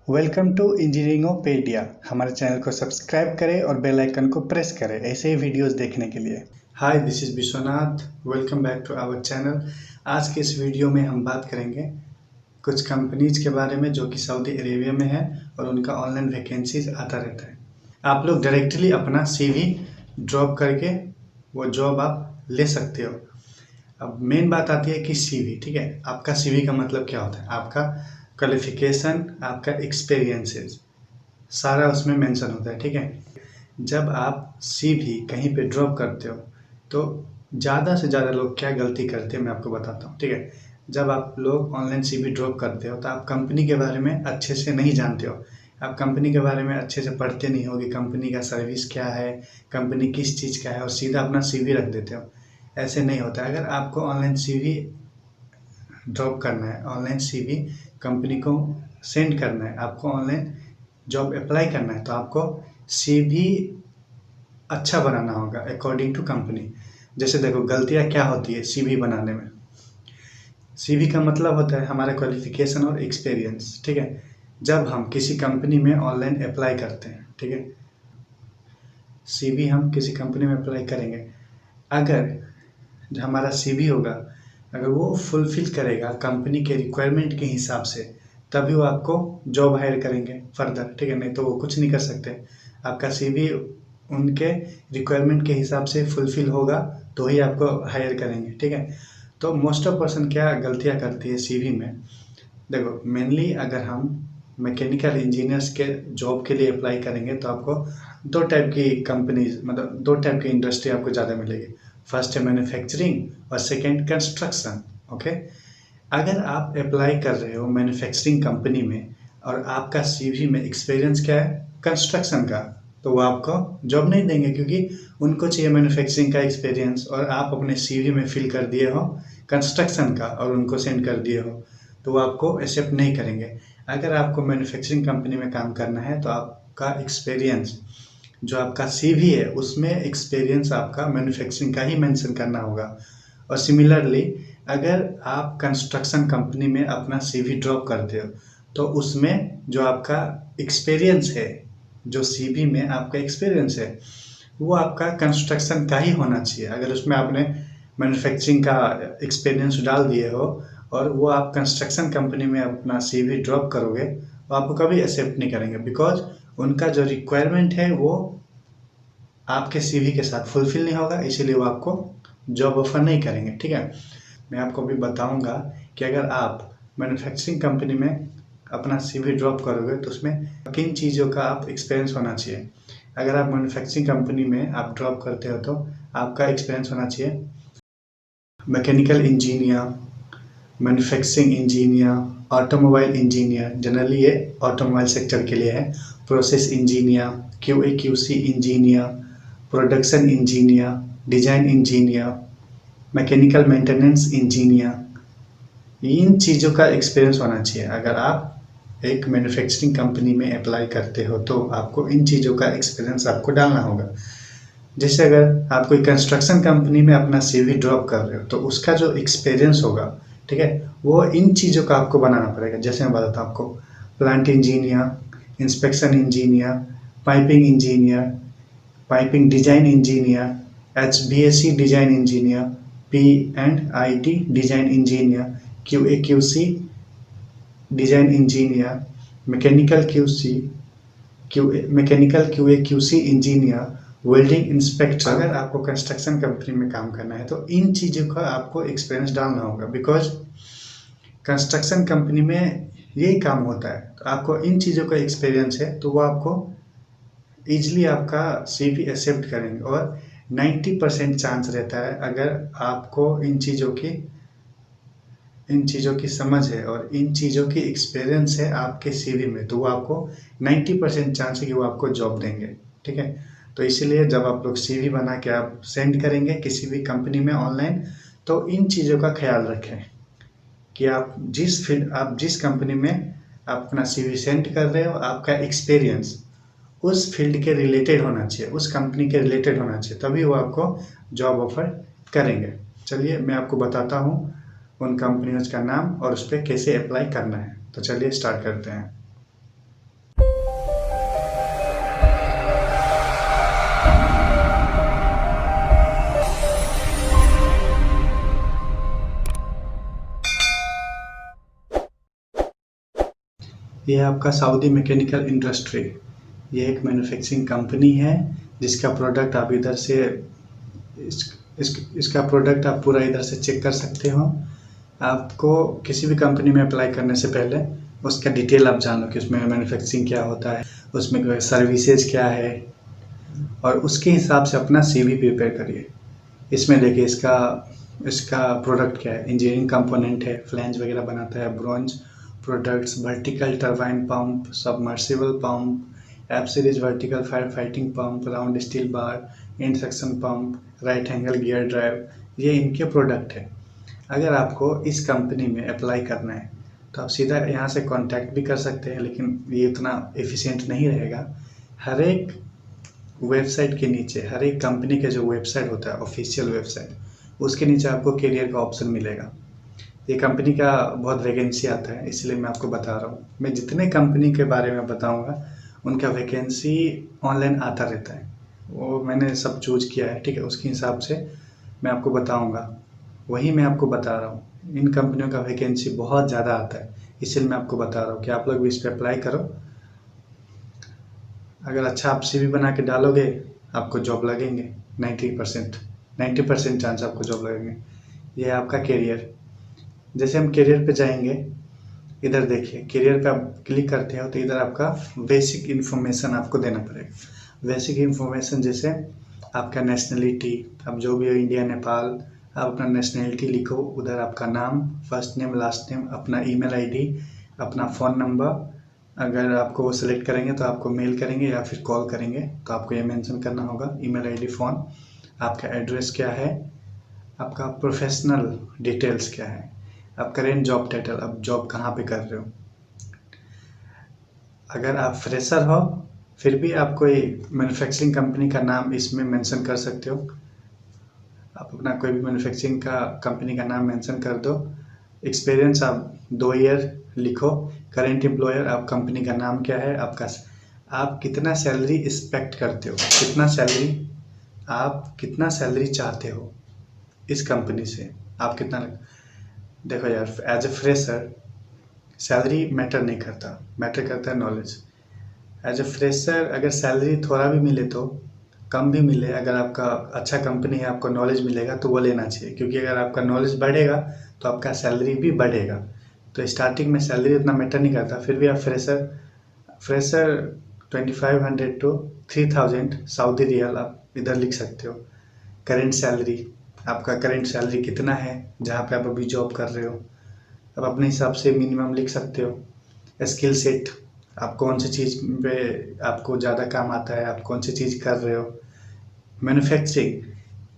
Welcome to इंजीनियरिंगोपेडिया। हमारे channel को subscribe करें और बेल आइकन को प्रेस करें ऐसे ही वीडियोस देखने के लिए। Hi, this is Vishwanath. Welcome back to our channel. आज के इस वीडियो में हम बात करेंगे कुछ कंपनीज के बारे में जो कि सऊदी अरेबिया में है और उनका ऑनलाइन वैकेंसीज आता रहता है। आप लोग डायरेक्टली अपना CV ड्रॉप करके वो जॉब आप ले सकते हो। अब मेन बात आती है कि CV, ठीक है। आपका CV का मतलब क्या होता है? आपका क्वालिफिकेशन, आपका एक्सपीरियंसेस, सारा उसमें मेंशन होता है, ठीक है। जब आप CV कहीं पे ड्रॉप करते हो तो ज़्यादा से ज़्यादा लोग क्या गलती करते हैं मैं आपको बताता हूँ, ठीक है। जब आप लोग ऑनलाइन CV ड्रॉप करते हो तो आप कंपनी के बारे में अच्छे से नहीं जानते हो। आप कंपनी के बारे में अच्छे से पढ़ते नहीं हो कि कंपनी का सर्विस क्या है, कंपनी किस चीज़ का है, और सीधा अपना CV रख देते हो। ऐसे नहीं होता है। अगर आपको ऑनलाइन CV ड्रॉप करना है, ऑनलाइन CV कंपनी को सेंड करना है, आपको ऑनलाइन जॉब अप्लाई करना है, तो आपको CV अच्छा बनाना होगा अकॉर्डिंग टू कंपनी। जैसे देखो, गलतियाँ क्या होती है CV बनाने में। CV का मतलब होता है हमारा क्वालिफिकेशन और एक्सपीरियंस, ठीक है। जब हम किसी कंपनी में ऑनलाइन अप्लाई करते हैं, ठीक है, CV हम किसी कंपनी में अप्लाई करेंगे, अगर जो हमारा CV होगा, अगर वो फुलफिल करेगा कंपनी के रिक्वायरमेंट के हिसाब से, तभी वो आपको जॉब हायर करेंगे फर्दर, ठीक है। नहीं तो वो कुछ नहीं कर सकते। आपका CV उनके रिक्वायरमेंट के हिसाब से फुलफिल होगा तो ही आपको हायर करेंगे, ठीक है। तो मोस्ट ऑफ पर्सन क्या गलतियाँ करती है CV में। देखो, मेनली अगर हम मैकेनिकल इंजीनियर्स के जॉब के लिए अप्लाई करेंगे तो आपको दो टाइप की कंपनीज, मतलब दो टाइप की इंडस्ट्री आपको ज़्यादा मिलेगी। फर्स्ट है मैन्युफैक्चरिंग और सेकंड कंस्ट्रक्शन, ओके। अगर आप अप्लाई कर रहे हो मैन्युफैक्चरिंग कंपनी में और आपका CV में एक्सपीरियंस क्या है, कंस्ट्रक्शन का, तो वो आपको जॉब नहीं देंगे, क्योंकि उनको चाहिए मैन्युफैक्चरिंग का एक्सपीरियंस और आप अपने CV में फिल कर दिए हो कंस्ट्रक्शन का और उनको सेंड कर दिए हो, तो वो आपको एक्सेप्ट नहीं करेंगे। अगर आपको मैन्युफैक्चरिंग कंपनी में काम करना है तो आपका एक्सपीरियंस, जो आपका CV है, उसमें एक्सपीरियंस आपका मैन्युफैक्चरिंग का ही मेंशन करना होगा। और सिमिलरली अगर आप कंस्ट्रक्शन कंपनी में अपना CV ड्रॉप करते हो तो उसमें जो आपका एक्सपीरियंस है, जो CV में आपका एक्सपीरियंस है, वो आपका कंस्ट्रक्शन का ही होना चाहिए। अगर उसमें आपने मैन्युफैक्चरिंग का एक्सपीरियंस डाल दिए हो और वो आप कंस्ट्रक्शन कंपनी में अपना CV ड्रॉप करोगे तो आपको कभी एक्सेप्ट नहीं करेंगे, बिकॉज उनका जो रिक्वायरमेंट है वो आपके CV के साथ फुलफिल नहीं होगा, इसीलिए वो आपको जॉब ऑफर नहीं करेंगे, ठीक है। मैं आपको अभी बताऊंगा कि अगर आप मैन्युफैक्चरिंग कंपनी में अपना CV ड्रॉप करोगे तो उसमें किन चीज़ों का आप एक्सपीरियंस होना चाहिए। अगर आप मैन्युफैक्चरिंग कंपनी में आप ड्रॉप करते हो तो आपका एक्सपीरियंस होना चाहिए mechanical engineer, manufacturing engineer, automobile engineer, generally ये ऑटोमोबाइल सेक्टर के लिए है, process engineer, QA/QC engineer, production engineer, design engineer, mechanical maintenance engineer. इन चीज़ों का एक्सपीरियंस होना चाहिए। अगर आप एक मैन्युफैक्चरिंग कंपनी में अप्लाई करते हो तो आपको इन चीज़ों का एक्सपीरियंस आपको डालना होगा। जैसे अगर आप कोई कंस्ट्रक्शन कंपनी में अपना CV ड्रॉप कर रहे हो तो उसका जो एक्सपीरियंस होगा, ठीक है, वो इन चीज़ों का आपको बनाना पड़ेगा। जैसे मैं बताता हूँ आपको, plant engineer, inspection engineer, piping engineer, piping design engineer, HVAC design engineer, P&ID design engineer, QA/QC design engineer, mechanical QA/QC engineer, welding inspector. अगर आपको कंस्ट्रक्शन कंपनी में काम करना है तो इन चीज़ों का आपको एक्सपीरियंस डालना होगा, बिकॉज कंस्ट्रक्शन कंपनी में यही काम होता है। तो आपको इन चीज़ों का एक्सपीरियंस है तो वो आपको ईजिली आपका CV एक्सेप्ट करेंगे। और 90% चांस रहता है, अगर आपको इन चीज़ों की समझ है और इन चीज़ों की एक्सपीरियंस है आपके CV में, तो वो आपको 90% चांस है कि वो आपको जॉब देंगे, ठीक है। तो इसीलिए जब आप लोग CV बना के आप सेंड करेंगे किसी भी कंपनी में ऑनलाइन, तो इन चीज़ों का ख्याल रखें कि आप जिस कंपनी में आप अपना CV सेंड कर रहे हो, आपका एक्सपीरियंस उस फील्ड के रिलेटेड होना चाहिए, उस कंपनी के रिलेटेड होना चाहिए, तभी वो आपको जॉब ऑफर करेंगे। चलिए मैं आपको बताता हूँ उन कंपनियों का नाम और उस पर कैसे अप्लाई करना है। तो चलिए स्टार्ट करते हैं। ये है आपका सऊदी मैकेनिकल इंडस्ट्री। ये एक मैन्युफैक्चरिंग कंपनी है जिसका प्रोडक्ट आप इधर से इसका प्रोडक्ट आप पूरा इधर से चेक कर सकते हो। आपको किसी भी कंपनी में अप्लाई करने से पहले उसका डिटेल आप जान लो कि उसमें मैन्युफैक्चरिंग क्या होता है, उसमें सर्विसेज क्या है, और उसके हिसाब से अपना CV प्रिपेयर करिए। इसमें देखिए इसका प्रोडक्ट क्या है। इंजीनियरिंग कंपोनेंट है, फ्लैंज वगैरह बनाता है, bronze products, vertical turbine pump, submersible pump, F series vertical fire fighting pump, round steel bar, end suction pump, right angle gear drive, ये इनके प्रोडक्ट है। अगर आपको इस कंपनी में अप्लाई करना है तो आप सीधा यहाँ से कांटेक्ट भी कर सकते हैं, लेकिन ये इतना एफिशिएंट नहीं रहेगा। हर एक वेबसाइट के नीचे, हर एक कंपनी का जो वेबसाइट होता है ऑफिशियल वेबसाइट, उसके नीचे आपको करियर का ऑप्शन मिलेगा। ये कंपनी का बहुत वैकेंसी आता है, इसलिए मैं आपको बता रहा हूँ। मैं जितने कंपनी के बारे में बताऊँगा उनका वैकेंसी ऑनलाइन आता रहता है, वो मैंने सब चूज किया है, ठीक है। उसके हिसाब से मैं आपको बताऊँगा, वही मैं आपको बता रहा हूँ। इन कंपनियों का वैकेंसी बहुत ज़्यादा आता है, इसलिए मैं आपको बता रहा हूँ कि आप लोग भी इस पर अप्लाई करो। अगर अच्छा आप CV बना के डालोगे आपको जॉब लगेंगे। 90% चांस आपको जॉब लगेंगे। ये है आपका करियर। जैसे हम करियर पे जाएंगे, इधर देखिए करियर पे आप क्लिक करते हो तो इधर आपका बेसिक इन्फॉर्मेशन आपको देना पड़ेगा। बेसिक इन्फॉर्मेशन जैसे आपका नेशनलिटी, आप जो भी हो, इंडिया, नेपाल, आप अपना नेशनलिटी लिखो। उधर आपका नाम, फर्स्ट नेम, लास्ट नेम, अपना email ID, अपना फ़ोन नंबर। अगर आपको वो सिलेक्ट करेंगे तो आपको मेल करेंगे या फिर कॉल करेंगे, तो आपको ये मेंशन करना होगा email ID, फ़ोन, आपका एड्रेस क्या है, आपका प्रोफेशनल डिटेल्स क्या है, आप करेंट जॉब टाइटल, आप जॉब कहाँ पे कर रहे हो। अगर आप फ्रेशर हो फिर भी आप कोई मैन्युफैक्चरिंग कंपनी का नाम इसमें मेंशन कर सकते हो। आप अपना कोई भी मैन्युफैक्चरिंग का कंपनी का नाम मेंशन कर दो। एक्सपीरियंस आप 2 ईयर लिखो। करेंट एम्प्लॉयर, आप कंपनी का नाम क्या है, आप कितना सैलरी एक्सपेक्ट करते हो, आप कितना सैलरी चाहते हो इस कंपनी से, आप कितना। देखो यार, as a fresher salary matter नहीं करता, मैटर करता है नॉलेज। एज ए फ्रेशर अगर सैलरी थोड़ा भी मिले तो कम भी मिले, अगर आपका अच्छा कंपनी है, आपको नॉलेज मिलेगा तो वो लेना चाहिए, क्योंकि अगर आपका नॉलेज बढ़ेगा तो आपका सैलरी भी बढ़ेगा। तो स्टार्टिंग में सैलरी उतना मैटर नहीं करता, फिर भी आप फ्रेशर 2500 to 3000 सऊदी रियाल आप इधर लिख सकते हो। करेंट सैलरी, आपका करेंट सैलरी कितना है जहाँ पे आप अभी जॉब कर रहे हो, आप अपने हिसाब से मिनिमम लिख सकते हो। स्किल सेट, आप कौन सी चीज़ पे आपको ज़्यादा काम आता है, आप कौन सी चीज़ कर रहे हो। मैन्युफैक्चरिंग,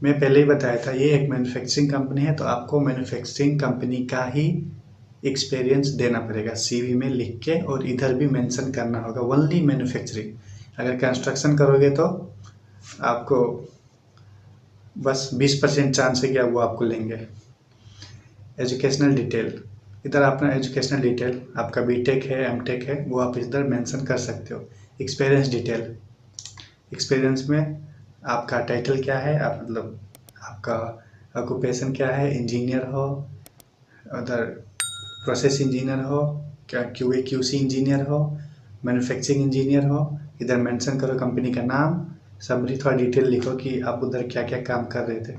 मैं पहले ही बताया था ये एक मैन्युफैक्चरिंग कंपनी है, तो आपको मैन्युफैक्चरिंग कंपनी का ही एक्सपीरियंस देना पड़ेगा CV में लिख के, और इधर भी मेंशन करना होगा ओनली मैन्युफैक्चरिंग। अगर कंस्ट्रक्शन करोगे तो आपको बस 20% चांस है कि वो आपको लेंगे। एजुकेशनल डिटेल, इधर अपना एजुकेशनल डिटेल, आपका BTech है, MTech है, वो आप इधर मेंशन कर सकते हो। एक्सपीरियंस डिटेल, एक्सपीरियंस में आपका टाइटल क्या है, आप मतलब आपका ऑक्यूपेशन क्या है, इंजीनियर हो, उधर प्रोसेस इंजीनियर हो, क्या QA QC इंजीनियर हो, मैन्युफैक्चरिंग इंजीनियर हो, इधर मेंशन करो कंपनी का नाम। समरी थोड़ा डिटेल लिखो कि आप उधर क्या क्या काम कर रहे थे,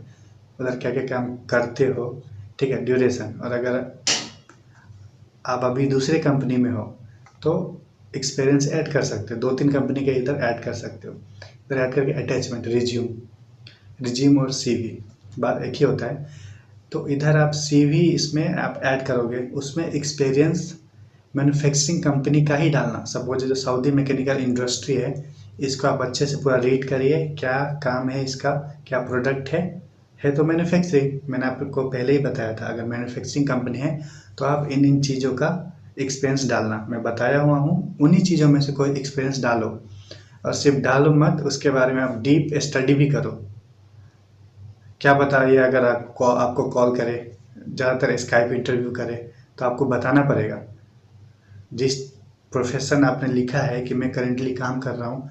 उधर क्या क्या काम करते हो, ठीक है। ड्यूरेशन, और अगर आप अभी दूसरे कंपनी में हो तो एक्सपीरियंस ऐड कर सकते हो, 2-3 कंपनी के इधर ऐड कर सकते हो। इधर ऐड करके अटैचमेंट, रिज्यूम और CV बात एक ही होता है। तो इधर आप CV इसमें आप ऐड करोगे, उसमें एक्सपीरियंस मैन्युफैक्चरिंग कंपनी का ही डालना। सपोज जो सऊदी मैकेनिकल इंडस्ट्री है, इसको आप अच्छे से पूरा रीड करिए, क्या काम है इसका, क्या प्रोडक्ट है तो मैन्युफैक्चरिंग। मैंने आपको पहले ही बताया था, अगर मैन्युफैक्चरिंग कंपनी है तो आप इन चीज़ों का एक्सपीरियंस डालना। मैं बताया हुआ हूँ, उन्हीं चीज़ों में से कोई एक्सपीरियंस डालो, और सिर्फ डालो मत, उसके बारे में आप डीप स्टडी भी करो। क्या पता ये अगर आपको कॉल करे, ज़्यादातर स्काइप इंटरव्यू करे, तो आपको बताना पड़ेगा जिस प्रोफेशन आपने लिखा है कि मैं करेंटली काम कर रहा हूँ,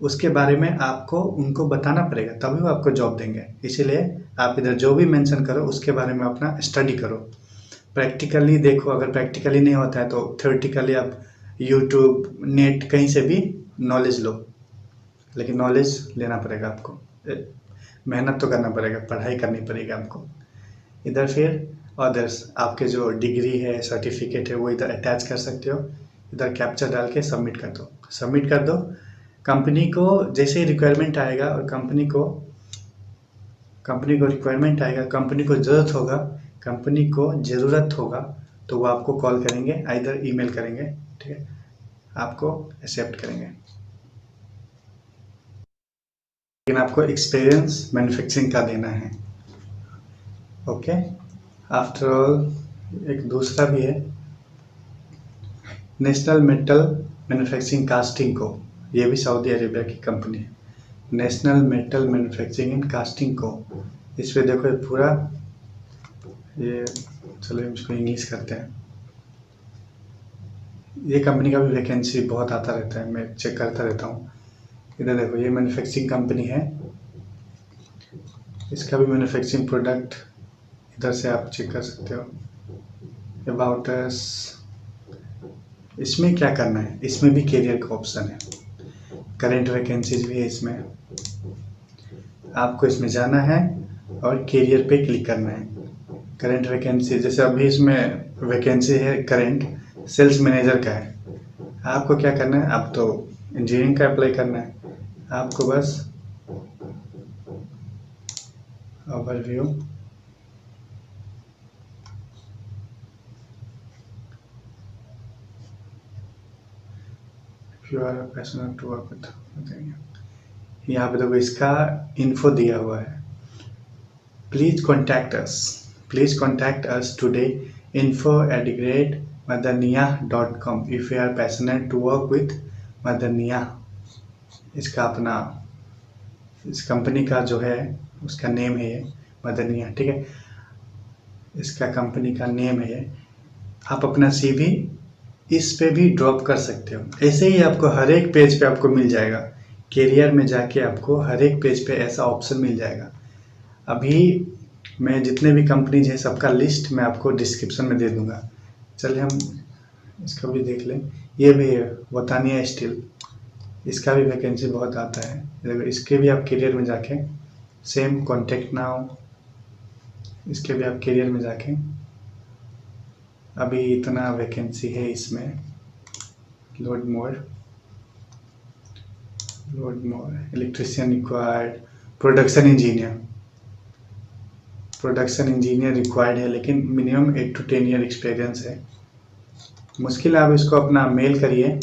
उसके बारे में आपको उनको बताना पड़ेगा, तभी वो आपको जॉब देंगे। इसीलिए आप इधर जो भी मेंशन करो उसके बारे में अपना स्टडी करो, प्रैक्टिकली देखो। अगर प्रैक्टिकली नहीं होता है तो थ्योरेटिकली आप यूट्यूब, नेट, कहीं से भी नॉलेज लो, लेकिन नॉलेज लेना पड़ेगा आपको, मेहनत तो करना पड़ेगा, पढ़ाई करनी पड़ेगी आपको। इधर फिर अदर्स, आपके जो डिग्री है, सर्टिफिकेट है, वो इधर अटैच कर सकते हो। इधर कैप्चर डाल के सबमिट कर दो, सबमिट कर दो। कंपनी को जैसे ही रिक्वायरमेंट आएगा और कंपनी को रिक्वायरमेंट आएगा, कंपनी को ज़रूरत होगा तो वो आपको कॉल करेंगे, आइदर ईमेल करेंगे, ठीक है, आपको एक्सेप्ट करेंगे। लेकिन आपको एक्सपीरियंस मैन्युफैक्चरिंग का देना है। ओके, आफ्टर ऑल एक दूसरा भी है, नेशनल मेटल मैन्युफैक्चरिंग कास्टिंग को, ये भी सऊदी अरेबिया की कंपनी है। National metal manufacturing and casting को, इस पे देखो ये पूरा, ये चलो इसको इंग्लिश करते हैं। ये कंपनी का भी वैकेंसी बहुत आता रहता है, मैं चेक करता रहता हूँ। इधर देखो, ये मैन्युफैक्चरिंग कंपनी है, इसका भी मैन्युफैक्चरिंग प्रोडक्ट इधर से आप चेक कर सकते हो। अबाउट अस, इसमें क्या करना है, इसमें भी कैरियर का ऑप्शन है, करेंट वैकेंसीज भी है इसमें। आपको इसमें जाना है और कैरियर पे क्लिक करना है। करेंट वैकेंसी, जैसे अभी इसमें वैकेंसी है करेंट सेल्स मैनेजर का है। आपको क्या करना है, आप तो इंजीनियरिंग का अप्लाई करना है, आपको बस overview, you are passionate to work with, यहाँ पे देखो इसका इन्फो दिया हुआ है। Please contact us today, info@madaniya.com if you are passionate to work with madaniya। इसका अपना, इस कंपनी का जो है उसका नेम है ये मदनिया, ठीक है, इसका कंपनी का नेम है ये। आप अपना CV इस पे भी ड्रॉप कर सकते हो। ऐसे ही आपको हर एक पेज पे आपको मिल जाएगा, कैरियर में जाके आपको हर एक पेज पे ऐसा ऑप्शन मिल जाएगा। अभी मैं जितने भी कंपनीज हैं सबका लिस्ट मैं आपको डिस्क्रिप्शन में दे दूंगा। चलिए हम इसका भी देख लें। ये भी है वतानिया स्टील, इसका भी वैकेंसी बहुत आता है, देखो इसके भी आप कैरियर में जाके सेम कॉन्टेक्ट नाउ, इसके भी आप कैरियर में जाके, अभी इतना वैकेंसी है इसमें। Load more, electrician required, production engineer required है, लेकिन मिनिमम 8 to 10 ईयर एक्सपीरियंस है। मुश्किल आप इसको अपना मेल करिए,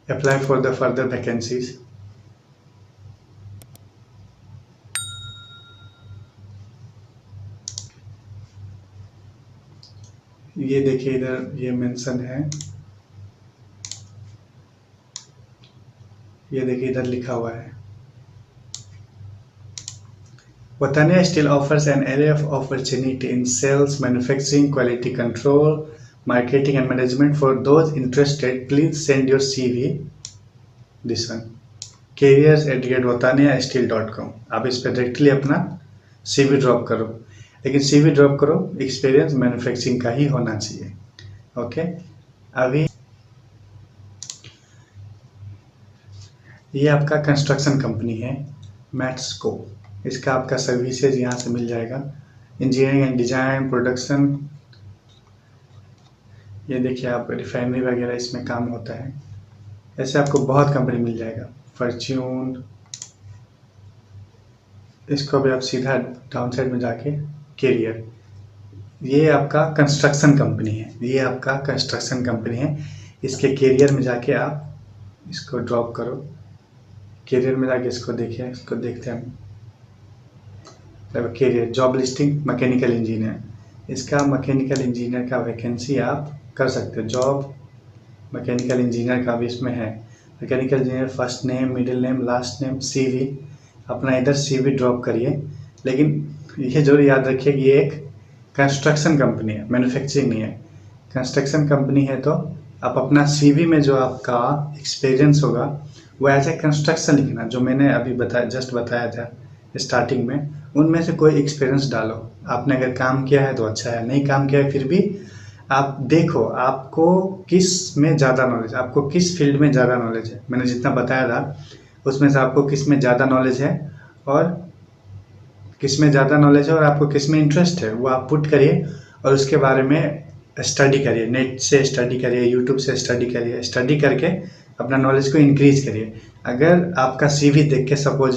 apply for the further vacancies. ये देखिए इधर ये मेंशन है, ये देखिए इधर लिखा हुआ है, Watania Steel offers an array of opportunity in sales, manufacturing, quality control, marketing and management. For those interested, please send your CV. This one, careers@wataniasteel.com। आप इस पर डायरेक्टली अपना CV ड्रॉप करो, लेकिन CV ड्रॉप करो एक्सपीरियंस मैन्युफैक्चरिंग का ही होना चाहिए। ओके, अभी ये आपका कंस्ट्रक्शन कंपनी है मैट्सको, इसका आपका सर्विसेज यहाँ से मिल जाएगा, इंजीनियरिंग एंड डिजाइन, प्रोडक्शन। ये देखिए आप रिफाइनरी वगैरह इसमें काम होता है। ऐसे आपको बहुत कंपनी मिल जाएगा, फॉर्च्यून। इसको भी आप सीधा डाउन साइड में जाके कैरियर, ये आपका कंस्ट्रक्शन कंपनी है, ये आपका कंस्ट्रक्शन कंपनी है। इसके कैरियर में जाके आप इसको ड्रॉप करो, कैरियर में जाके इसको देखिए, इसको देखते हैं हम। Career job listing mechanical engineer, इसका मैकेनिकल इंजीनियर का वैकेंसी आप कर सकते हो। जॉब मैकेनिकल इंजीनियर का भी इसमें है। Mechanical engineer first name, middle name, last name, CV, अपना इधर CV ड्रॉप करिए। लेकिन ये जरूर याद रखिए कि ये एक कंस्ट्रक्शन कंपनी है, मैन्युफैक्चरिंग नहीं है। कंस्ट्रक्शन कंपनी है तो आप अपना CV में जो आपका एक्सपीरियंस होगा वो एज ए कंस्ट्रक्शन लिखना, जो मैंने अभी जस्ट बताया था स्टार्टिंग में, उनमें से कोई एक्सपीरियंस डालो। आपने अगर काम किया है तो अच्छा है, नहीं काम किया है फिर भी आप देखो आपको किस में ज़्यादा नॉलेज, आपको किस फील्ड में ज़्यादा नॉलेज है। मैंने जितना बताया था उसमें से आपको किस में ज़्यादा नॉलेज है और किस में ज़्यादा नॉलेज है और आपको किस में इंटरेस्ट है, वो आप पुट करिए और उसके बारे में स्टडी करिए। नेट से स्टडी करिए, यूट्यूब से स्टडी करिए, स्टडी करके अपना नॉलेज को इंक्रीज करिए। अगर आपका सीवी देख के सपोज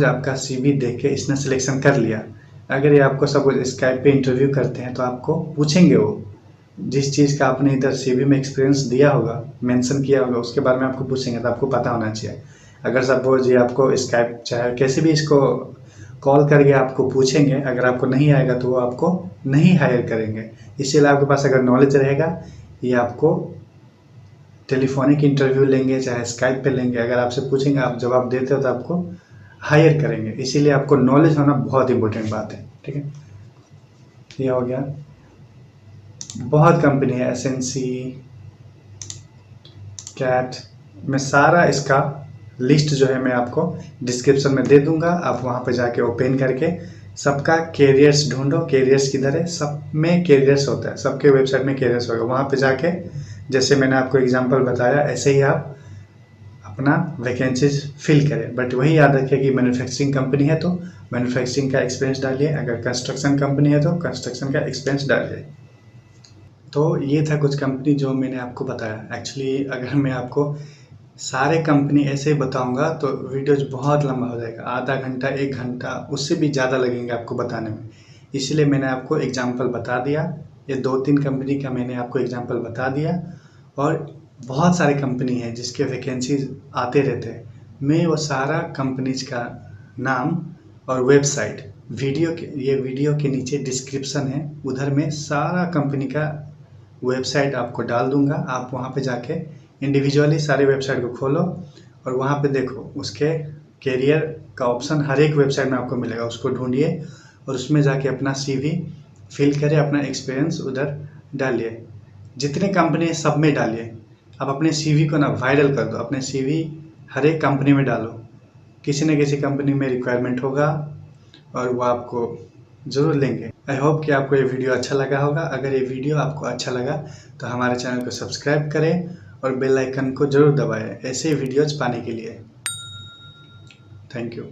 आपका सीवी देख के इसने सिलेक्शन कर लिया, अगर ये आपको सपोज स्काइप पे इंटरव्यू करते हैं तो आपको पूछेंगे, वो जिस चीज़ का आपने इधर सीवी में एक्सपीरियंस दिया होगा, मेंशन किया होगा, उसके बारे में आपको पूछेंगे, तो आपको पता होना चाहिए। अगर सपोज ये आपको स्काइप चाहे कैसे भी इसको कॉल करके आपको पूछेंगे, अगर आपको नहीं आएगा तो वो आपको नहीं हायर करेंगे। इसीलिए आपके पास अगर नॉलेज रहेगा, ये आपको टेलीफोनिक इंटरव्यू लेंगे चाहे स्काइप पे लेंगे, अगर आपसे पूछेंगे आप जवाब देते हो तो आपको हायर करेंगे। इसीलिए आपको नॉलेज होना बहुत इंपॉर्टेंट बात है, ठीक है। ये हो गया। बहुत कंपनी है, एसएनसी, कैट, मैं सारा इसका लिस्ट जो है मैं आपको डिस्क्रिप्शन में दे दूंगा। आप वहाँ पे जाके ओपन करके सबका कैरियर्स ढूंढो, कैरियर्स किधर है, सब में कैरियर्स होता है, सबके वेबसाइट में कैरियर्स होगा। वहाँ पे जाके जैसे मैंने आपको एग्जांपल बताया ऐसे ही आप अपना वैकेंसीज फिल करें। बट वही याद रखिए कि मैन्युफैक्चरिंग कंपनी है तो मैन्युफैक्चरिंग का एक्सपीरियंस डालिए, अगर कंस्ट्रक्शन कंपनी है तो कंस्ट्रक्शन का एक्सपीरियंस डालिए। तो ये था कुछ कंपनी जो मैंने आपको बताया। एक्चुअली अगर मैं आपको सारे कंपनी ऐसे ही बताऊंगा तो वीडियोज बहुत लंबा हो जाएगा, आधा घंटा 1 घंटा उससे भी ज़्यादा लगेंगे आपको बताने में। इसलिए मैंने आपको एग्जांपल बता दिया, ये 2-3 कंपनी का मैंने आपको एग्जांपल बता दिया। और बहुत सारे कंपनी है जिसके वैकेंसीज आते रहते हैं। मैं वो सारा कंपनीज का नाम और वेबसाइट ये वीडियो के नीचे डिस्क्रिप्शन है, उधर में सारा कंपनी का वेबसाइट आपको डाल दूंगा। आप वहाँ पे जाके इंडिविजुअली सारे वेबसाइट को खोलो और वहाँ पे देखो, उसके कैरियर का ऑप्शन हर एक वेबसाइट में आपको मिलेगा, उसको ढूंढिए और उसमें जाके अपना सीवी फिल करिए, अपना एक्सपीरियंस उधर डालिए। जितने कंपनी है सब में डालिए। आप अपने सीवी को ना वायरल कर दो, अपने सीवी हर एक कंपनी में डालो, किसी न किसी कंपनी में रिक्वायरमेंट होगा और वो आपको ज़रूर लेंगे। आई होप कि आपको ये वीडियो अच्छा लगा होगा। अगर ये वीडियो आपको अच्छा लगा तो हमारे चैनल को सब्सक्राइब करें और बेल आइकन को ज़रूर दबाएं ऐसे वीडियोज़ पाने के लिए। Thank you.